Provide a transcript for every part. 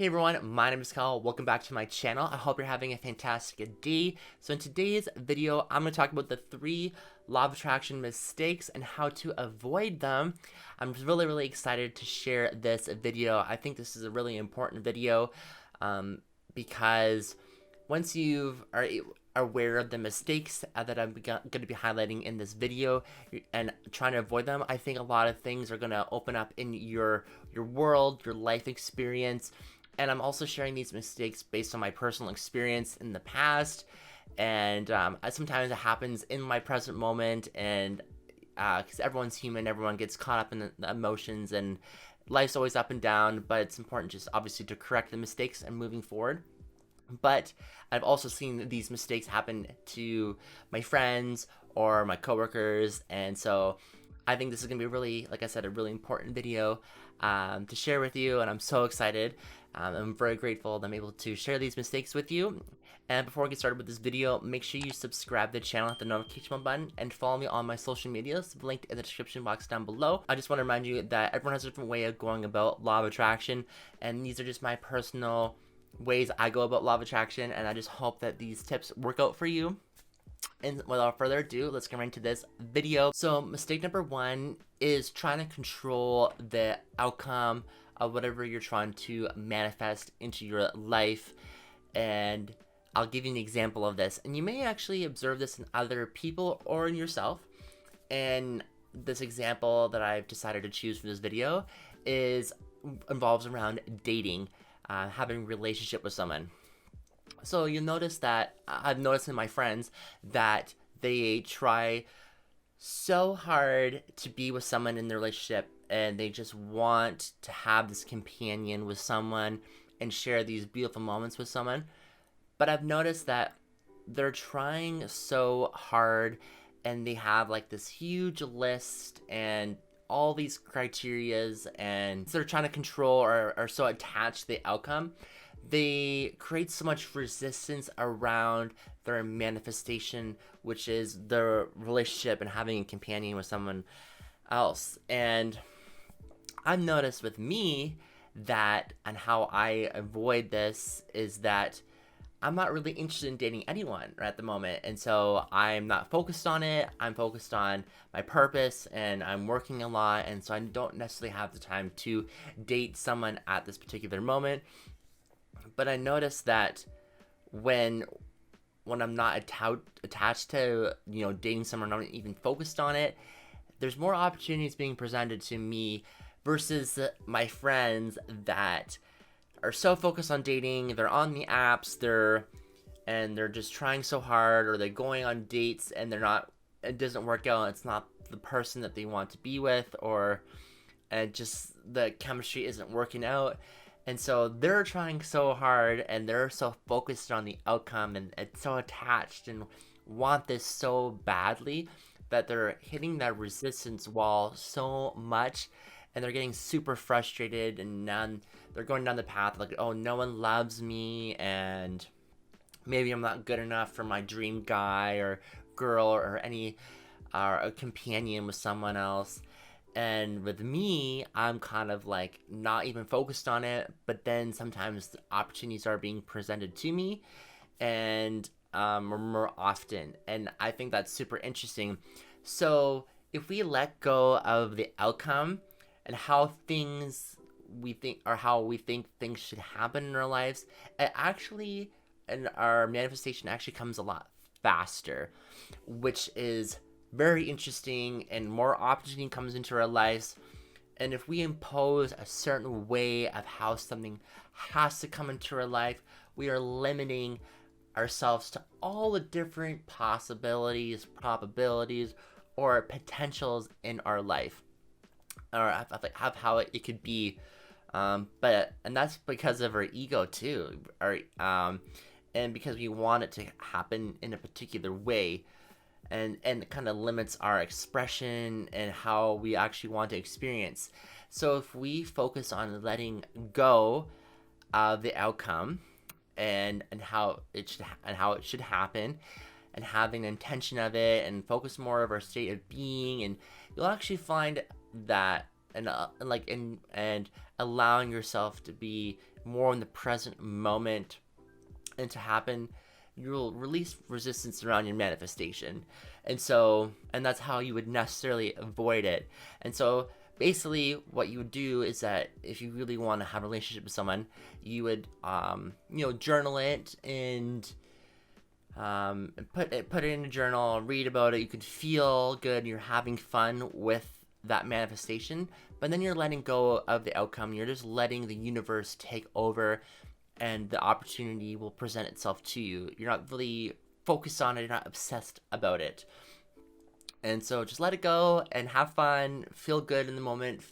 Hey everyone, my name is Kyle. Welcome back to my channel. I hope you're having a fantastic day. So in today's video, I'm going to talk about the 3 law of attraction mistakes and how to avoid them. I'm really excited to share this video. I think this is a really important video because once you are aware of the mistakes that I'm going to be highlighting in this video and trying to avoid them, I think a lot of things are going to open up in your world, your life experience. And I'm also sharing these mistakes based on my personal experience in the past, and sometimes it happens in my present moment, and because everyone's human, everyone gets caught up in the emotions, and life's always up and down, but it's important just obviously to correct the mistakes and moving forward. But I've also seen these mistakes happen to my friends or my coworkers, and so I think this is going to be really, like I said, a really important video to share with you, and I'm so excited. I'm very grateful that I'm able to share these mistakes with you. And before we get started with this video, make sure you subscribe to the channel, hit the notification bell button, and follow me on my social medias, linked in the description box down below. I just want to remind you that everyone has a different way of going about law of attraction, and these are just my personal ways I go about law of attraction, and I just hope that these tips work out for you. And without further ado, let's get right into this video. So mistake number 1 is trying to control the outcome of whatever you're trying to manifest into your life. And I'll give you an example of this, and you may actually observe this in other people or in yourself. And this example that I've decided to choose for this video involves around dating, having a relationship with someone. So you'll notice that I've noticed in my friends that they try so hard to be with someone in their relationship, and they just want to have this companion with someone and share these beautiful moments with someone. But I've noticed that they're trying so hard, and they have like this huge list and all these criterias, and they're trying to control or are so attached to the outcome. They create so much resistance around their manifestation, which is their relationship and having a companion with someone else. And I've noticed with me that, and how I avoid this, is that I'm not really interested in dating anyone right at the moment. And so I'm not focused on it. I'm focused on my purpose, and I'm working a lot. And so I don't necessarily have the time to date someone at this particular moment. But I noticed that when I'm not attached to, dating someone, I'm not even focused on it, there's more opportunities being presented to me versus my friends that are so focused on dating. They're on the apps, they're just trying so hard, or they're going on dates and it doesn't work out. It's not the person that they want to be with, or just the chemistry isn't working out. And so they're trying so hard, and they're so focused on the outcome, and so attached and want this so badly that they're hitting that resistance wall so much, and they're getting super frustrated, and now they're going down the path like, oh, no one loves me, and maybe I'm not good enough for my dream guy or girl, or a companion with someone else. And with me, I'm kind of like not even focused on it, but then sometimes the opportunities are being presented to me, and more often. And I think that's super interesting. So if we let go of the outcome and how we think things should happen in our lives, and our manifestation actually comes a lot faster, which is very interesting, and more opportunity comes into our lives. And if we impose a certain way of how something has to come into our life, we are limiting ourselves to all the different possibilities, probabilities, or potentials in our life, or of how it could be. And that's because of our ego too, and because we want it to happen in a particular way. And it kind of limits our expression and how we actually want to experience. So if we focus on letting go of the outcome and how it should happen, and having an intention of it, and focus more of our state of being, and you'll actually find that and allowing yourself to be more in the present moment and to happen, you'll release resistance around your manifestation. And that's how you would necessarily avoid it. And so basically what you would do is that if you really want to have a relationship with someone, you would journal it and put it in a journal, read about it. You could feel good, you're having fun with that manifestation, but then you're letting go of the outcome. You're just letting the universe take over, and the opportunity will present itself to you. You're not really focused on it, you're not obsessed about it. And so just let it go and have fun, feel good in the moment,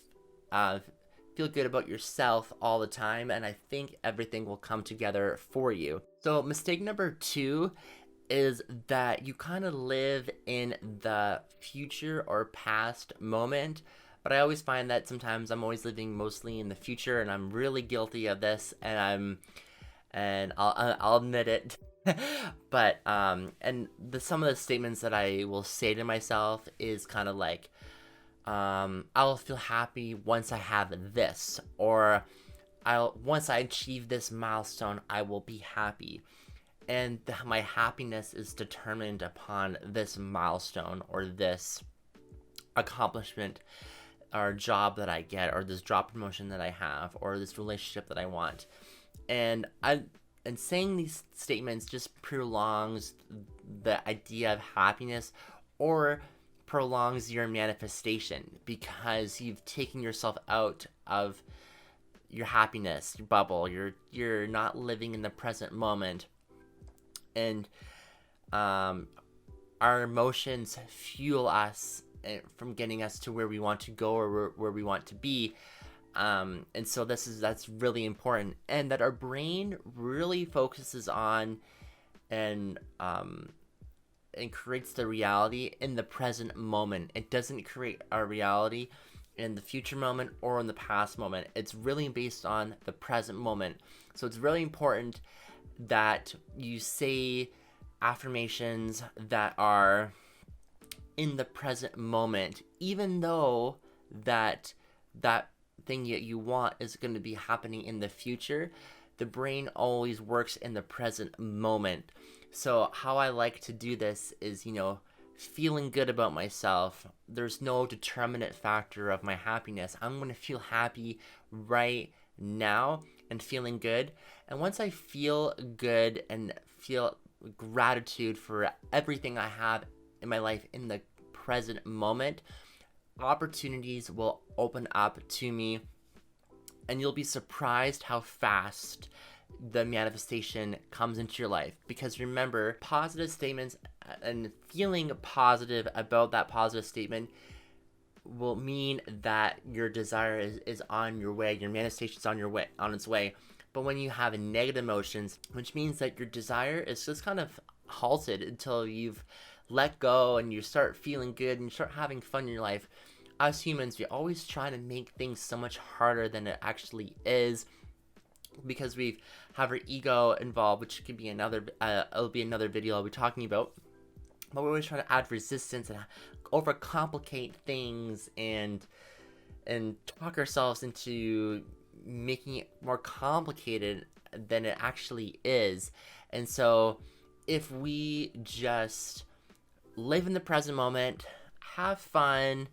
feel good about yourself all the time, and I think everything will come together for you. So mistake number 2 is that you kind of live in the future or past moment. But I always find that sometimes I'm always living mostly in the future, and I'm really guilty of this, and I'll admit it. But some of the statements that I will say to myself is kind of like, I'll feel happy once I have this, or once I achieve this milestone, I will be happy. And my happiness is determined upon this milestone or this accomplishment or job that I get, or this job promotion that I have, or this relationship that I want. And saying these statements just prolongs the idea of happiness, or prolongs your manifestation, because you've taken yourself out of your happiness, your bubble. You're not living in the present moment. And our emotions fuel us from getting us to where we want to go, or where we want to be. And so that's really important, and that our brain really focuses on and creates the reality in the present moment. It doesn't create our reality in the future moment or in the past moment. It's really based on the present moment. So it's really important that you say affirmations that are in the present moment, even though that thing that you want is going to be happening in the future. The brain always works in the present moment. So how I like to do this is, feeling good about myself. There's no determinate factor of my happiness. I'm going to feel happy right now and feeling good. And once I feel good and feel gratitude for everything I have in my life in the present moment, opportunities will open up to me, and you'll be surprised how fast the manifestation comes into your life. Because remember, positive statements and feeling positive about that positive statement will mean that your desire is on your way, your manifestation is on its way. But when you have negative emotions, which means that your desire is just kind of halted until you've let go and you start feeling good and you start having fun in your life. As humans, we always try to make things so much harder than it actually is, because we have our ego involved, which could be it'll be another video I'll be talking about. But we're always trying to add resistance and overcomplicate things and talk ourselves into making it more complicated than it actually is. And so if we just live in the present moment, have fun,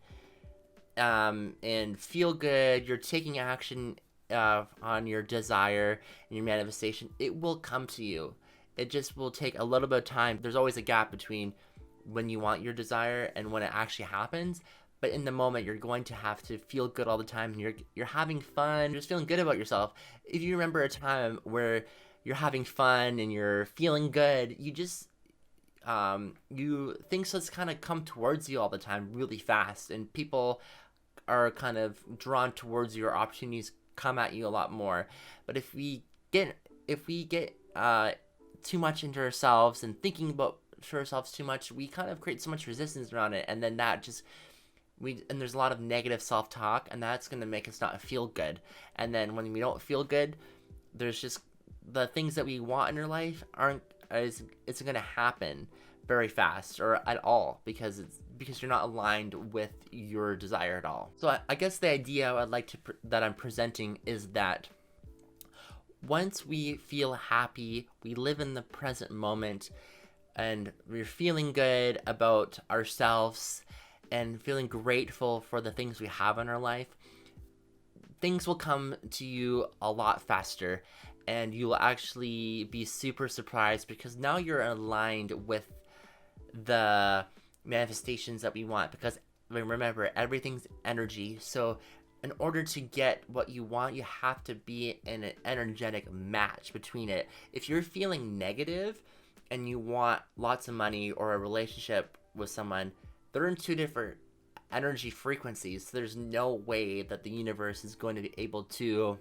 and feel good, you're taking action on your desire and your manifestation, it will come to you. It just will take a little bit of time. There's always a gap between when you want your desire and when it actually happens. But in the moment, you're going to have to feel good all the time, and you're having fun, you're just feeling good about yourself. If you remember a time where you're having fun and you're feeling good, you just things just kind of come towards you all the time really fast, and people are kind of drawn towards your opportunities, come at you a lot more. But if we get too much into ourselves and thinking about ourselves too much, we kind of create so much resistance around it, and then and there's a lot of negative self-talk, and that's going to make us not feel good. And then when we don't feel good, there's just the things that we want in our life it's going to happen very fast or at all, because you're not aligned with your desire at all. So I guess the idea I'd like that I'm presenting is that once we feel happy, we live in the present moment, and we're feeling good about ourselves and feeling grateful for the things we have in our life, things will come to you a lot faster, and you'll actually be super surprised because now you're aligned with the manifestations that we want. Because remember, everything's energy. So in order to get what you want, you have to be in an energetic match between it. If you're feeling negative and you want lots of money or a relationship with someone, they're in two different energy frequencies. So there's no way that the universe is going to be able to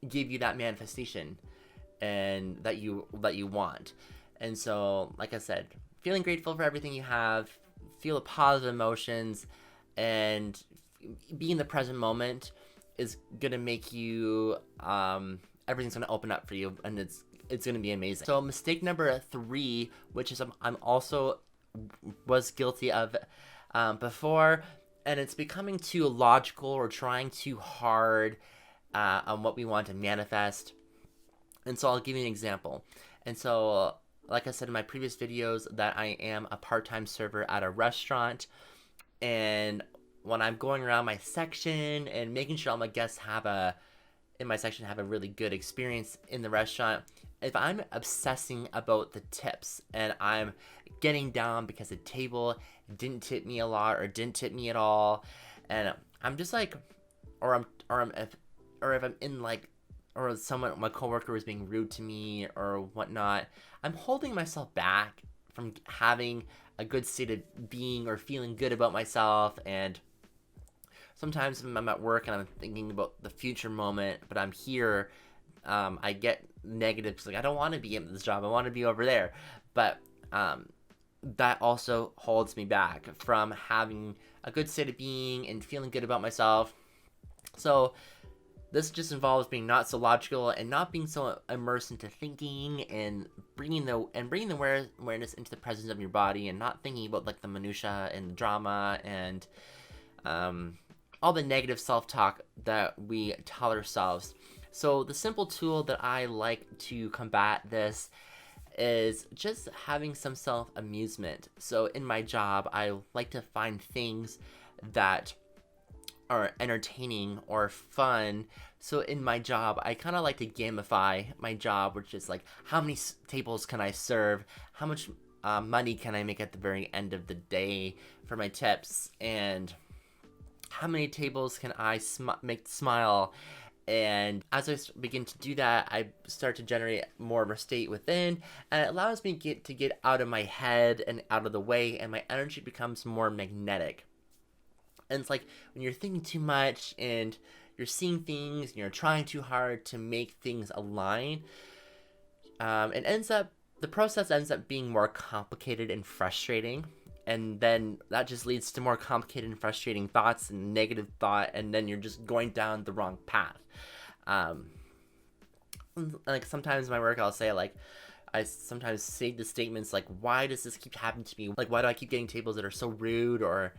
give you that manifestation and that you want. And so, like I said, feeling grateful for everything you have, feel the positive emotions, and be in the present moment is gonna make you everything's gonna open up for you, and it's gonna be amazing. So mistake number 3, which is I'm also was guilty of before, and it's becoming too logical or trying too hard on what we want to manifest. And so I'll give you an example. And so, like I said in my previous videos, that I am a part-time server at a restaurant, and when I'm going around my section and making sure all my guests have a really good experience in the restaurant, if I'm obsessing about the tips and I'm getting down because the table didn't tip me a lot or didn't tip me at all, and I'm just like, or if I'm in like, or someone, my coworker was being rude to me or whatnot, I'm holding myself back from having a good state of being or feeling good about myself. And sometimes when I'm at work and I'm thinking about the future moment, but I'm here, I get negative. Like, I don't want to be in this job. I want to be over there. But that also holds me back from having a good state of being and feeling good about myself. So this just involves being not so logical and not being so immersed into thinking and bringing the awareness into the presence of your body, and not thinking about like the minutia and the drama and all the negative self-talk that we tell ourselves. So the simple tool that I like to combat this is just having some self-amusement. So in my job, I like to find things that are entertaining or fun. So in my job, I kind of like to gamify my job, which is like, how many tables can I serve? How much money can I make at the very end of the day for my tips? And how many tables can I make smile? And as I begin to do that, I start to generate more of a state within, and it allows me to get out of my head and out of the way, and my energy becomes more magnetic. And it's like when you're thinking too much and you're seeing things and you're trying too hard to make things align, the process ends up being more complicated and frustrating. And then that just leads to more complicated and frustrating thoughts and negative thought, and then you're just going down the wrong path. Like sometimes in my work, I'll say like, I sometimes say the statements like, why does this keep happening to me? Like, why do I keep getting tables that are so rude or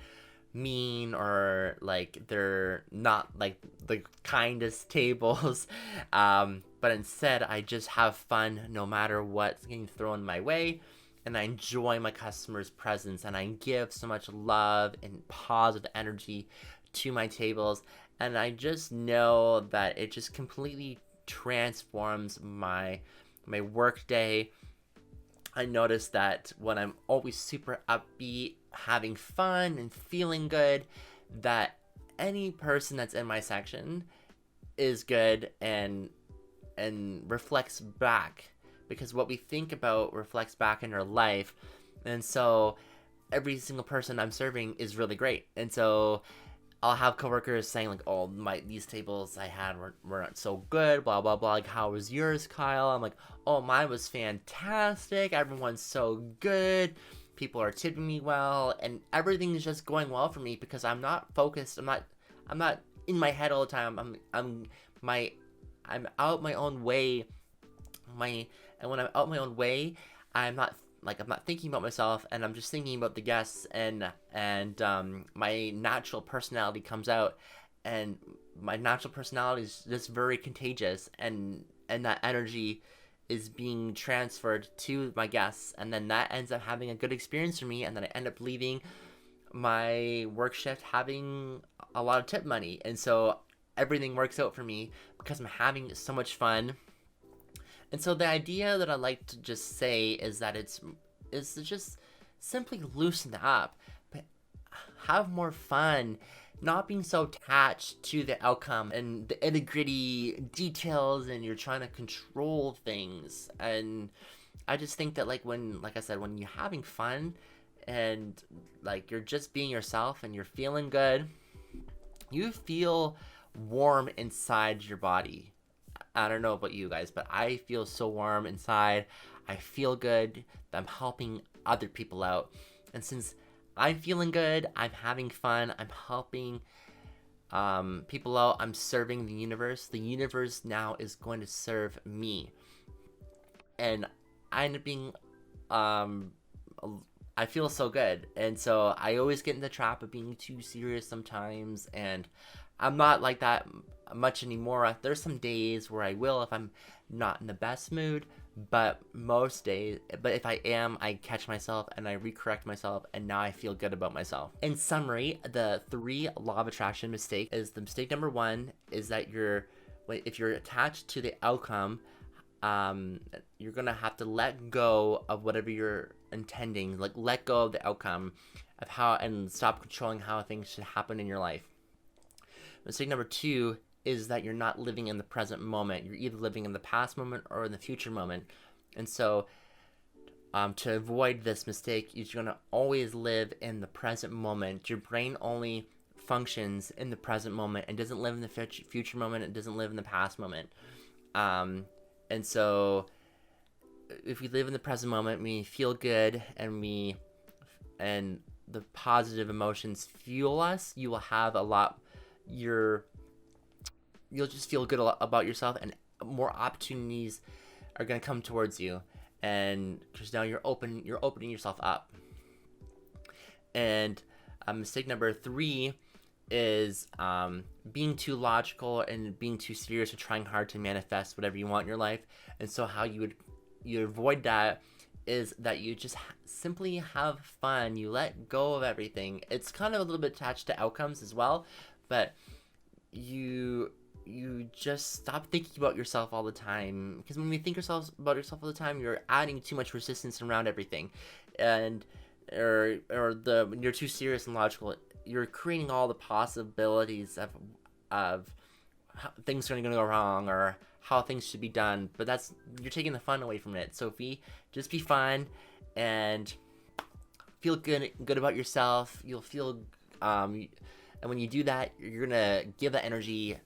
mean, or like they're not like the kindest tables? But instead I just have fun no matter what's getting thrown my way, and I enjoy my customers' presence, and I give so much love and positive energy to my tables, and I just know that it just completely transforms my work day. I notice that when I'm always super upbeat, having fun and feeling good, that any person that's in my section is good and reflects back, because what we think about reflects back in our life. And so every single person I'm serving is really great. And so I'll have coworkers saying like, oh, these tables I had weren't so good, blah blah blah. Like, how was yours, Kyle? I'm like, oh, mine was fantastic. Everyone's so good. People are tipping me well, and everything is just going well for me because I'm not focused. I'm not in my head all the time. I'm out my own way. And when I'm out my own way, I'm not thinking about myself, and I'm just thinking about the guests, and my natural personality comes out, and my natural personality is just very contagious, and that energy is being transferred to my guests, and then that ends up having a good experience for me, and then I end up leaving my work shift having a lot of tip money, and so everything works out for me because I'm having so much fun. And so the idea that I like to just say is that is to just simply loosen up, but have more fun, not being so attached to the outcome and the nitty gritty details, and you're trying to control things. And I just think that like I said, when you're having fun and like you're just being yourself and you're feeling good, you feel warm inside your body. I don't know about you guys, but I feel so warm inside. I feel good that I'm helping other people out. And since I'm feeling good, I'm having fun, I'm helping people out, I'm serving the universe. The universe now is going to serve me. And I end up being, I feel so good. And so I always get in the trap of being too serious sometimes. And I'm not like that much anymore. There's some days where I will if I'm not in the best mood, but most days, but if I am, I catch myself and I recorrect myself, and now I feel good about myself. In summary, the 3 law of attraction mistake is, the mistake number 1 is that if you're attached to the outcome, you're gonna have to let go of whatever you're intending, like let go of the outcome of how, and stop controlling how things should happen in your life. Mistake number 2 is that you're not living in the present moment. You're either living in the past moment or in the future moment. And so to avoid this mistake, you're going to always live in the present moment. Your brain only functions in the present moment and doesn't live in the future moment. It doesn't live in the past moment. And so if we live in the present moment, we feel good, and the positive emotions fuel us, you will have a lot, you'll just feel good about yourself, and more opportunities are going to come towards you, and because now you're opening yourself up. And mistake number 3 is being too logical and being too serious, or trying hard to manifest whatever you want in your life. And so how you avoid that is that you just simply have fun. You let go of everything. It's kind of a little bit attached to outcomes as well, but you just stop thinking about yourself all the time, because when you think about yourself all the time, you're adding too much resistance around everything, and when you're too serious and logical, you're creating all the possibilities of how things are going to go wrong, or how things should be done, but you're taking the fun away from it. So if we just be fun and feel good about yourself, you'll feel and when you do that, you're gonna give that energy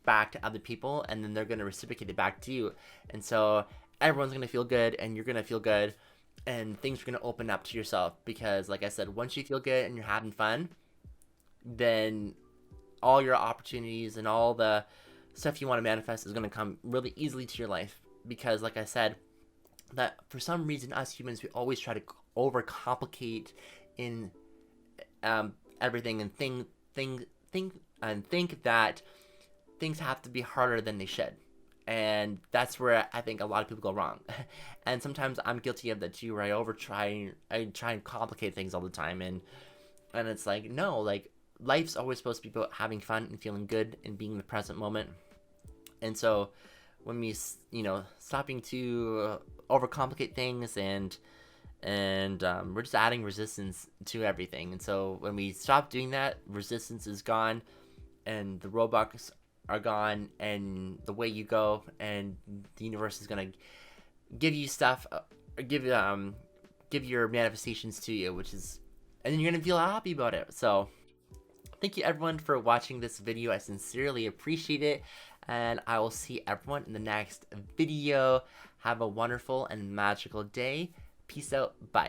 back to other people, and then they're gonna reciprocate it back to you. And so everyone's gonna feel good, and you're gonna feel good, and things are gonna open up to yourself. Because like I said, once you feel good and you're having fun, then all your opportunities and all the stuff you want to manifest is gonna come really easily to your life. Because like I said, that for some reason us humans, we always try to overcomplicate in everything, and think that things have to be harder than they should. And that's where I think a lot of people go wrong. And sometimes I'm guilty of that too, where I try and complicate things all the time, and it's like, no, like life's always supposed to be about having fun and feeling good and being in the present moment. And so when we stopping to overcomplicate things, and we're just adding resistance to everything. And so when we stop doing that, resistance is gone, and the roadblocks are gone, and the way you go, and the universe is gonna give you stuff, give your manifestations to you, and then you're gonna feel happy about it. So thank you everyone for watching this video. I sincerely appreciate it, and I will see everyone in the next video. Have a wonderful and magical day. Peace out. Bye.